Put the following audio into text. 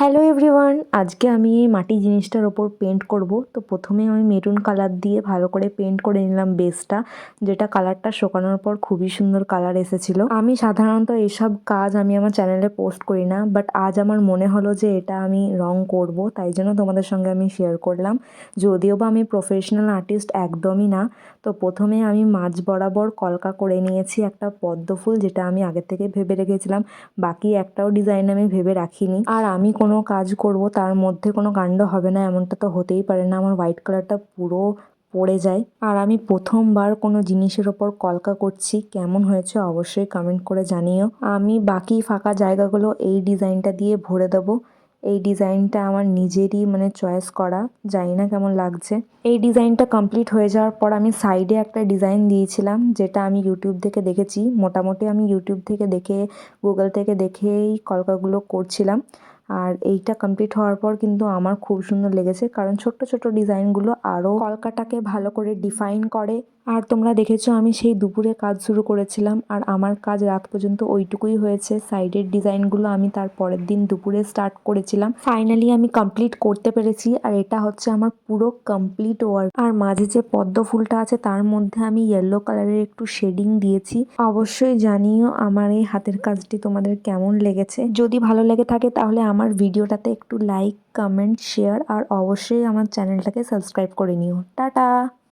Hello everyone, আজকে আমি এই মাটি জিনিসটার ওপর পেন্ট করব। তো প্রথমে আমি মেরুন কালার দিয়ে ভালো করে পেন্ট করে নিলাম বেসটা, যেটা কালারটা শুকানোর পর খুবই সুন্দর কালার এসেছিল। আমি সাধারণত এসব কাজ আমি আমার চ্যানেলে পোস্ট করি না, বাট আজ আমার মনে হলো যে এটা আমি রং করব, তাই জন্য তোমাদের সঙ্গে আমি শেয়ার করলাম। যদিও বা আমি প্রফেশনাল আর্টিস্ট একদমই না। তো প্রথমে আমি মাঝ বরাবর কলকা করে নিয়েছি একটা পদ্ম ফুল, যেটা আমি আগে থেকে ভেবে রেখেছিলাম। বাকি একটাও ডিজাইন আমি ভেবে রাখিনি। আর আমি কোনো কাজ করব তার মধ্যে কোনো কাণ্ড হবে না এমনটা তো হতেই পারে না, আমার হোয়াইট কালারটা পুরো পড়ে যায়। আর আমি প্রথমবার কোনো জিনিসের ওপর কলকা করছি, কেমন হয়েছে অবশ্যই কমেন্ট করে জানিও। আমি বাকি ফাঁকা জায়গাগুলো এই ডিজাইনটা দিয়ে ভরে দেবো। এই ডিজাইনটা আমার নিজেরই চয়েস করা, জানি না কেমন লাগছে। এই ডিজাইনটা কমপ্লিট হয়ে যাওয়ার পর আমি সাইডে একটা ডিজাইন দিয়েছিলাম, যেটা আমি ইউটিউব থেকে দেখেছি। মোটামুটি আমি ইউটিউব থেকে দেখে, গুগল থেকে দেখেই কলকাগুলো করছিলাম। আর এইটা কমপ্লিট হওয়ার পর কিন্তু আমার খুব সুন্দর লেগেছে, কারণ ছোট্ট ছোট্ট ডিজাইনগুলো আরও কলকাটাকে ভালো করে ডিফাইন করে। আর তোমরা দেখেছো আমি সেই দুপুরে কাজ শুরু করেছিলাম, আর আমার কাজ রাত পর্যন্ত ওইটুকুই হয়েছে। সাইডের ডিজাইনগুলো আমি তার পরের দিন দুপুরে স্টার্ট করেছিলাম। ফাইনালি আমি কমপ্লিট করতে পেরেছি, আর এটা হচ্ছে আমার পুরো কমপ্লিট ওয়ার্ক। আর মাঝে যে পদ্ম ফুলটা আছে তার মধ্যে আমি ইয়েলো কালারের একটু শেডিং দিয়েছি। অবশ্যই জানিও আমার এই হাতের কাজটি তোমাদের কেমন লেগেছে। যদি ভালো লেগে থাকে তাহলে আমার ভিডিওটাতে একটু লাইক, কমেন্ট, শেয়ার আর অবশ্যই আমার চ্যানেলটাকে সাবস্ক্রাইব করে নিও। টাটা।